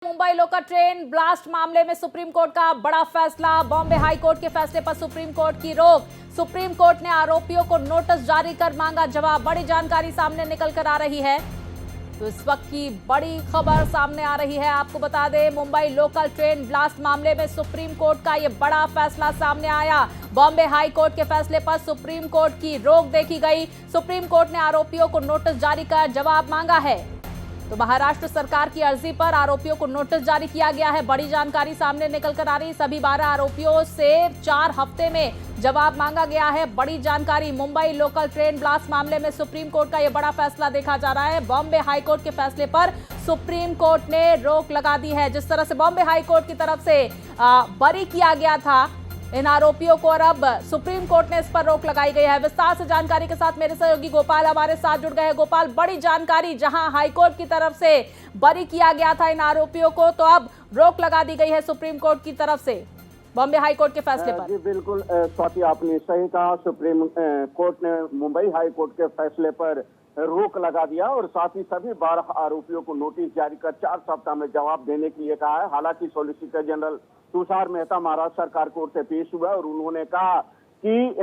Mumbai local train blast मामले में supreme court का बड़ा फैसला। बॉम्बे हाई कोर्ट के फैसले पर सुप्रीम कोर्ट की रोक। सुप्रीम कोर्ट ने आरोपियों को नोटिस जारी कर मांगा जवाब। बड़ी जानकारी सामने निकल कर आ रही है। तो इस वक्त की बड़ी खबर सामने आ रही है। आपको बता दें, मुंबई लोकल ट्रेन ब्लास्ट मामले में सुप्रीम कोर्ट का यह बड़ा फैसला सामने आया। बॉम्बे हाई कोर्ट के फैसले पर सुप्रीम कोर्ट की रोक देखी गई। सुप्रीम कोर्ट ने आरोपियों को नोटिस जारी कर जवाब मांगा है। तो महाराष्ट्र सरकार की अर्जी पर आरोपियों को नोटिस जारी किया गया है। बड़ी जानकारी सामने निकल कर आ रही। सभी 12 आरोपियों से 4 हफ्ते में जवाब मांगा गया है। बड़ी जानकारी, मुंबई लोकल ट्रेन ब्लास्ट मामले में सुप्रीम कोर्ट का यह बड़ा फैसला देखा जा रहा है। बॉम्बे हाई कोर्ट के फैसले पर सुप्रीम कोर्ट ने रोक लगा दी है। जिस तरह से बॉम्बे हाई कोर्ट की तरफ से बरी किया गया था इन आरोपियों को, और अब सुप्रीम कोर्ट ने इस पर रोक लगाई गई है। विस्तार से जानकारी के साथ मेरे सहयोगी गोपाल हमारे साथ जुड़ गए हैं। गोपाल, बड़ी जानकारी, जहां हाईकोर्ट की तरफ से बरी किया गया था इन आरोपियों को, तो अब रोक लगा दी गई है सुप्रीम कोर्ट की तरफ से बॉम्बे हाई कोर्ट के फैसले पर। जी बिल्कुल स्वाति, आपने सही कहा। सुप्रीम कोर्ट ने मुंबई हाई कोर्ट के फैसले पर रोक लगा दिया और साथ ही सभी 12 आरोपियों को नोटिस जारी कर 4 सप्ताह में जवाब देने के लिए कहा है। हालांकि सॉलिसिटर जनरल तुषार मेहता महाराष्ट्र सरकार कोर्ट से पेश हुआ और उन्होंने कहा कि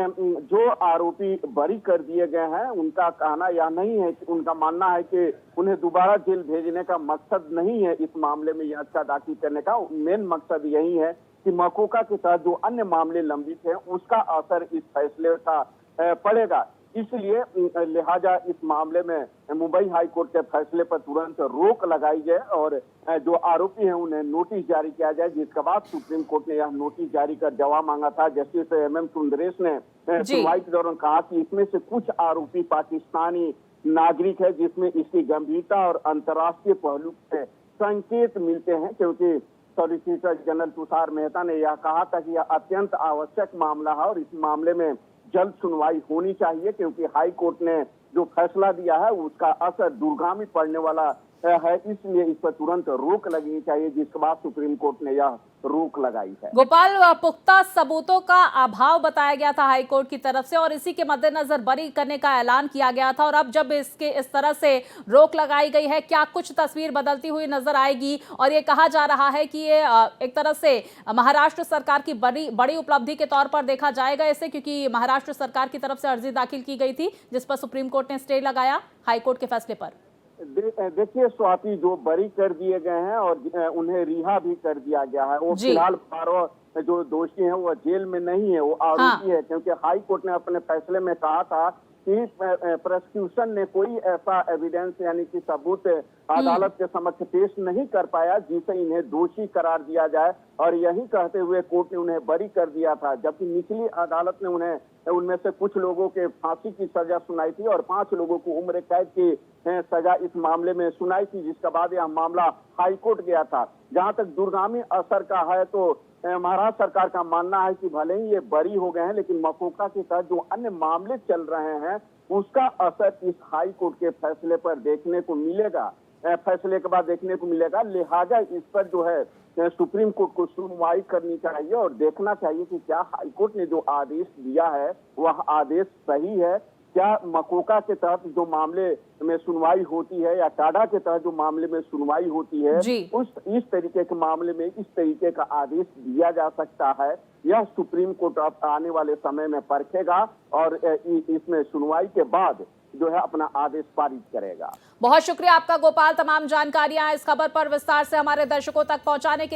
जो आरोपी बरी कर दिए गए हैं उनका कहना यह नहीं है, उनका मानना है कि उन्हें दोबारा जेल भेजने का मकसद नहीं है इस मामले में याचिका दाखिल करने का। मेन मकसद यही है कि मकोका के तहत जो अन्य मामले लंबित हैं उसका असर इस फैसले का पड़ेगा। इसलिए लिहाजा इस मामले में मुंबई हाई कोर्ट के फैसले पर तुरंत रोक लगाई जाए और जो आरोपी हैं उन्हें नोटिस जारी किया जाए, जिसके बाद सुप्रीम कोर्ट ने यह नोटिस जारी कर जवाब मांगा था। जस्टिस एम सुंदरेश ने सुनवाई के दौरान कहा कि इसमें से कुछ आरोपी पाकिस्तानी नागरिक है, जिसमें इसकी गंभीरता और अंतर्राष्ट्रीय पहलू से संकेत मिलते हैं, क्योंकि सॉलिसिटर जनरल तुषार मेहता ने यह कहा था कि यह अत्यंत आवश्यक मामला है और इस मामले में जल्द सुनवाई होनी चाहिए, क्योंकि हाई कोर्ट ने जो फैसला दिया है उसका असर दूरगामी पड़ने वाला है। इसलिए इस पर तुरंत रोक लगनी चाहिए, जिसके बाद सुप्रीम कोर्ट ने यह रोक लगाई है। गोपाल, पुख्ता सबूतों का अभाव बताया गया था हाई कोर्ट की तरफ से और इसी के मद्देनजर बरी करने का ऐलान किया गया था, और अब जब इसके इस तरह से रोक लगाई गई है, क्या कुछ तस्वीर बदलती हुई नजर आएगी? और ये कहा जा रहा है कि ये एक तरह से महाराष्ट्र सरकार की बड़ी उपलब्धि के तौर पर देखा जाएगा इसे, क्योंकि महाराष्ट्र सरकार की तरफ से अर्जी दाखिल की गई थी जिस पर सुप्रीम कोर्ट ने स्टे लगाया हाई कोर्ट के फैसले पर। देखिए स्वाति, जो बरी कर दिए गए हैं और उन्हें रिहा भी कर दिया गया है, वो फिलहाल 12 जो दोषी हैं वो जेल में नहीं है, वो आरोपी है। क्योंकि हाई कोर्ट ने अपने फैसले में कहा था कि प्रोसिक्यूशन ने कोई ऐसा एविडेंस यानी कि सबूत अदालत के समक्ष पेश नहीं कर पाया जिसे इन्हें दोषी करार दिया जाए, और यही कहते हुए कोर्ट ने उन्हें बरी कर दिया था। जबकि निचली अदालत ने उनमें से कुछ लोगों के फांसी की सजा सुनाई थी और 5 लोगों को उम्र कैद की सजा इस मामले में सुनाई थी, जिसके बाद यह मामला हाई कोर्ट गया था। जहां तक दूरगामी असर का है, तो महाराष्ट्र सरकार का मानना है कि भले ही ये बरी हो गए हैं, लेकिन मकोका के तहत जो अन्य मामले चल रहे हैं उसका असर इस हाई कोर्ट के फैसले पर देखने को मिलेगा, फैसले के बाद देखने को मिलेगा। लिहाजा इस पर जो है सुप्रीम कोर्ट को सुनवाई करनी चाहिए और देखना चाहिए कि क्या हाई कोर्ट ने जो आदेश दिया है वह आदेश सही है। क्या मकोका के तहत जो मामले में सुनवाई होती है या टाडा के तहत जो मामले में सुनवाई होती है इस तरीके के मामले में इस तरीके का आदेश दिया जा सकता है, यह सुप्रीम कोर्ट आने वाले समय में परखेगा और इसमें सुनवाई के बाद जो है अपना आदेश पारित करेगा। बहुत शुक्रिया आपका गोपाल, तमाम जानकारियां इस खबर पर विस्तार से हमारे दर्शकों तक पहुंचाने के लिए।